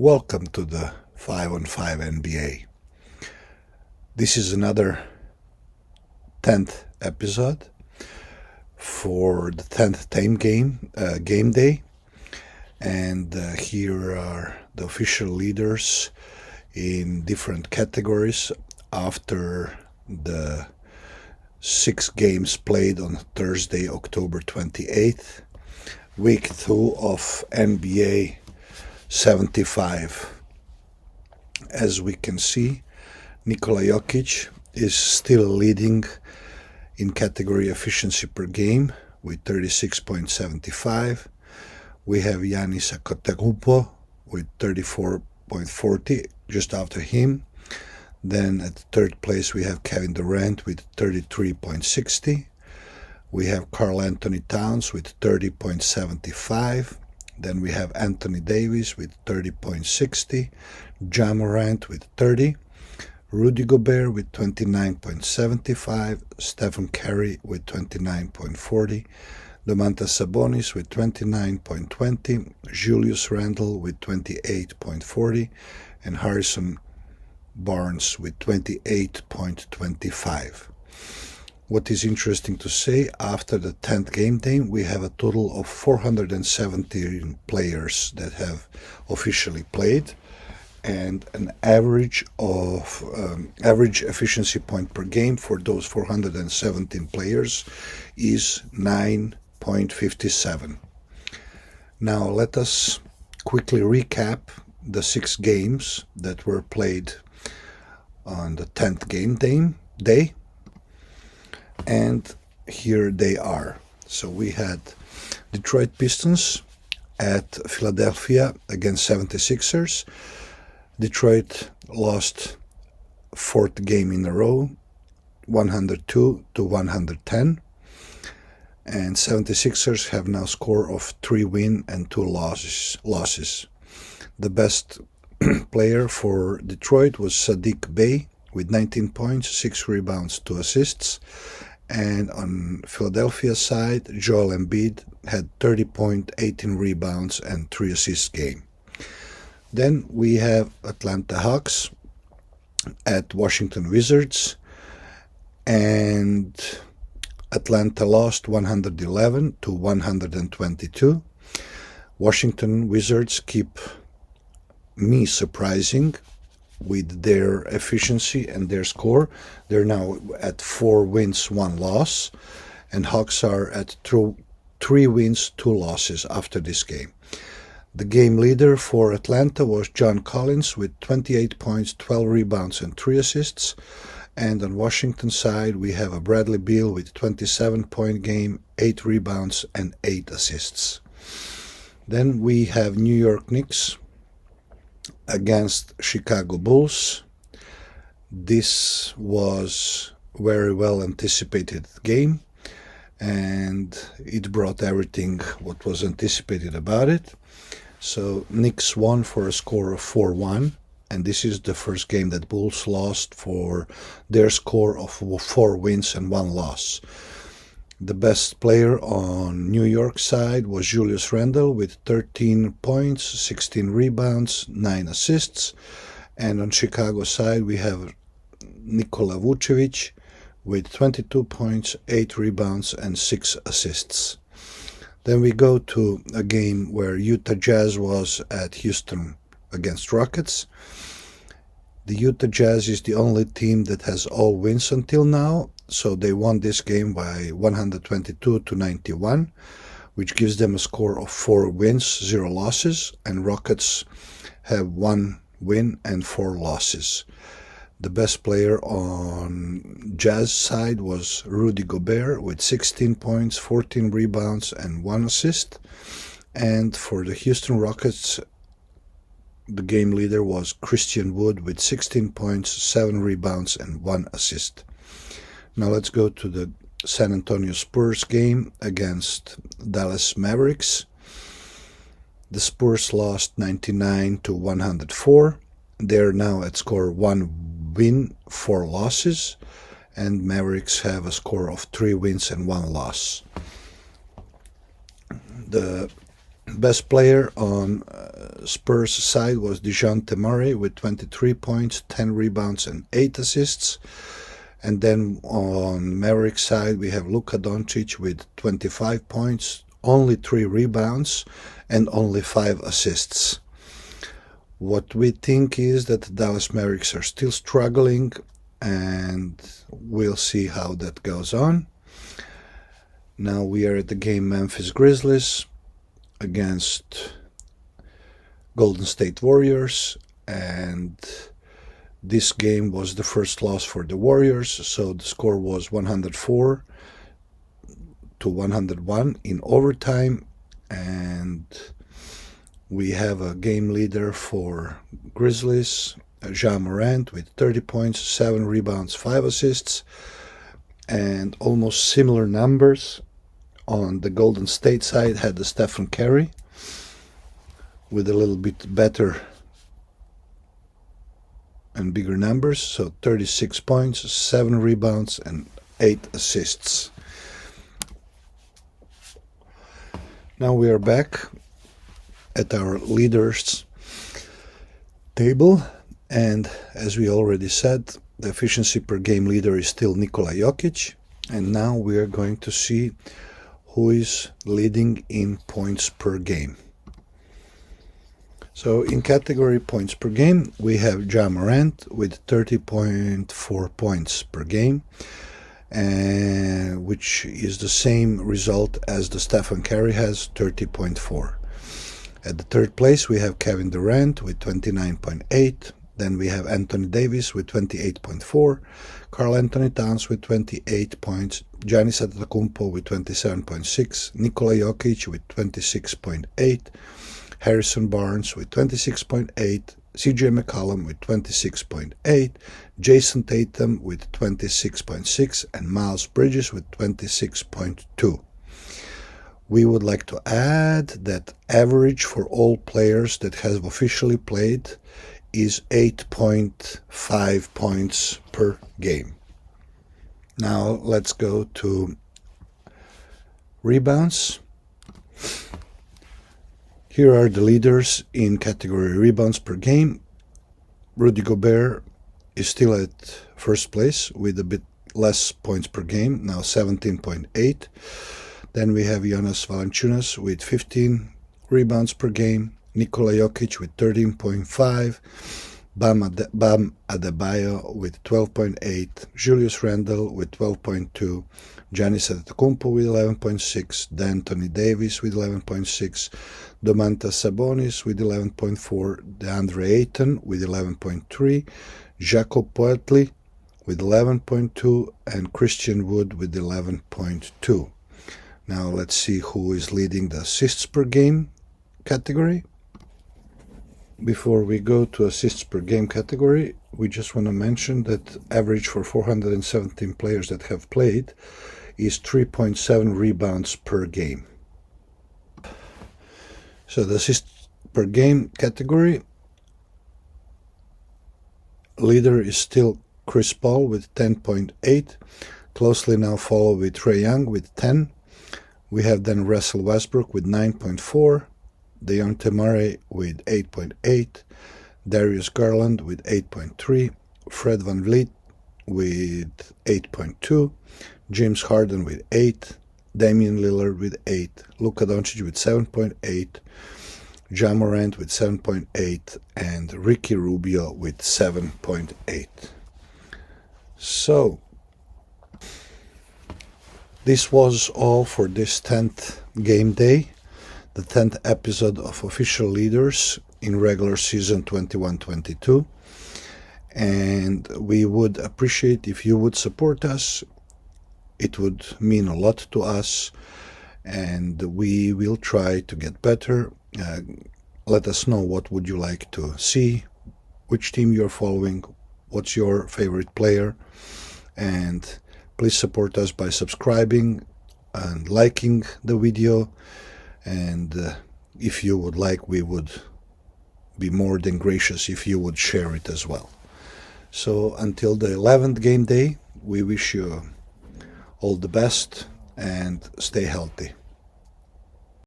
Welcome to the 5-on-5 NBA. This is another 10th episode for the 10th game day, and here are the official leaders in different categories after the 6 games played on Thursday, October 28th, week 2 of NBA 75. As we can see, Nikola Jokic is still leading in category efficiency per game with 36.75. We have Giannis Antetokounmpo with 34.40, just after him. Then at third place we have Kevin Durant with 33.60. We have Karl Anthony Towns with 30.75. Then we have Anthony Davis with 30.60, Ja Morant with 30, Rudy Gobert with 29.75, Stephen Curry with 29.40, Domantas Sabonis with 29.20, Julius Randle with 28.40, and Harrison Barnes with 28.25. What is interesting to say, after the 10th game day, we have a total of 417 players that have officially played, and an average efficiency point per game for those 417 players is 9.57. Now let us quickly recap the 6 games that were played on the 10th game day. And here they are. So we had Detroit Pistons at Philadelphia against 76ers. Detroit lost 4th game in a row, 102-110. And 76ers have now score of 3 wins and 2 losses. The best player for Detroit was Saddiq Bey with 19 points, 6 rebounds, 2 assists. And on Philadelphia's side, Joel Embiid had 30 points, 18 rebounds, and 3 assists game. Then we have Atlanta Hawks at Washington Wizards, and Atlanta lost 111-122. Washington Wizards keep me surprising with their efficiency and their score. They're now at 4 wins, 1 loss, and Hawks are at 3 wins, 2 losses after this game. The game leader for Atlanta was John Collins with 28 points, 12 rebounds, and 3 assists. And on Washington side, we have a Bradley Beal with 27-point game, 8 rebounds, and 8 assists. Then we have New York Knicks against Chicago Bulls. This was very well anticipated game, and it brought everything what was anticipated about it. So Knicks won for a score of 4-1, and this is the first game that Bulls lost for their score of 4 wins and 1 loss. The best player on New York side was Julius Randle with 13 points, 16 rebounds, 9 assists. And on Chicago side, we have Nikola Vucevic with 22 points, 8 rebounds, and 6 assists. Then we go to a game where Utah Jazz was at Houston against Rockets. The Utah Jazz is the only team that has all wins until now, so they won this game by 122-91, which gives them a score of 4 wins, 0 losses, and Rockets have 1 win and 4 losses. The best player on Jazz side was Rudy Gobert with 16 points, 14 rebounds, and 1 assist. And for the Houston Rockets, the game leader was Christian Wood with 16 points, 7 rebounds, and 1 assist. Now let's go to the San Antonio Spurs game against Dallas Mavericks. The Spurs lost 99-104. They're now at score 1 win, 4 losses, and Mavericks have a score of 3 wins and 1 loss. The Best player on Spurs side was DeJounte Murray with 23 points, 10 rebounds, and 8 assists. And then on Mavericks side, we have Luka Doncic with 25 points, only 3 rebounds, and only 5 assists. What we think is that the Dallas Mavericks are still struggling, and we'll see how that goes on. Now we are at the game Memphis Grizzlies against Golden State Warriors, and this game was the first loss for the Warriors, so the score was 104 to 101 in overtime, and we have a game leader for Grizzlies, Ja Morant, with 30 points, 7 rebounds, 5 assists, and almost similar numbers on the Golden State side had the Stephen Curry with a little bit better and bigger numbers, so 36 points, 7 rebounds, and 8 assists. Now we are back at our leaders table, and as we already said, the efficiency per game leader is still Nikola Jokic, and now we are going to see who is leading in points per game. So in category points per game, we have Ja Morant with 30.4 points per game, which is the same result as the Stephen Curry has, 30.4. At the third place, we have Kevin Durant with 29.8. Then we have Anthony Davis with 28.4, Karl Anthony Towns with 28 points, Giannis Antetokounmpo with 27.6, Nikola Jokic with 26.8, Harrison Barnes with 26.8, CJ McCollum with 26.8, Jason Tatum with 26.6, and Miles Bridges with 26.2. We would like to add that average for all players that have officially played is 8.5 points per game. Now let's go to rebounds. Here are the leaders in category rebounds per game. Rudy Gobert is still at first place with a bit less points per game, now 17.8. Then we have Jonas Valanciunas with 15 rebounds per game, Nikola Jokic with 13.5, Bam Adebayo with 12.8, Julius Randle with 12.2, Giannis Antetokounmpo with 11.6, D'Anthony Davis with 11.6, Domantas Sabonis with 11.4, DeAndre Ayton with 11.3, Jakob Poeltl with 11.2, and Christian Wood with 11.2. Now let's see who is leading the assists per game category. Before we go to assists per game category, we just want to mention that average for 417 players that have played is 3.7 rebounds per game. So the assists per game category, leader is still Chris Paul with 10.8, closely now followed with Trae Young with 10. We have then Russell Westbrook with 9.4, DeJounte Murray with 8.8, Darius Garland with 8.3, Fred VanVleet with 8.2, James Harden with 8, Damian Lillard with 8, Luka Doncic with 7.8, Ja Morant with 7.8, and Ricky Rubio with 7.8. So this was all for this 10th game day, the 10th episode of Official Leaders in regular season 21-22. And we would appreciate if you would support us. It would mean a lot to us, and we will try to get better. Let us know what would you like to see, which team you're following, what's your favorite player, and please support us by subscribing and liking the video, and if you would like, we would be more than gracious if you would share it as well. So until the 11th game day, we wish you all the best and stay healthy.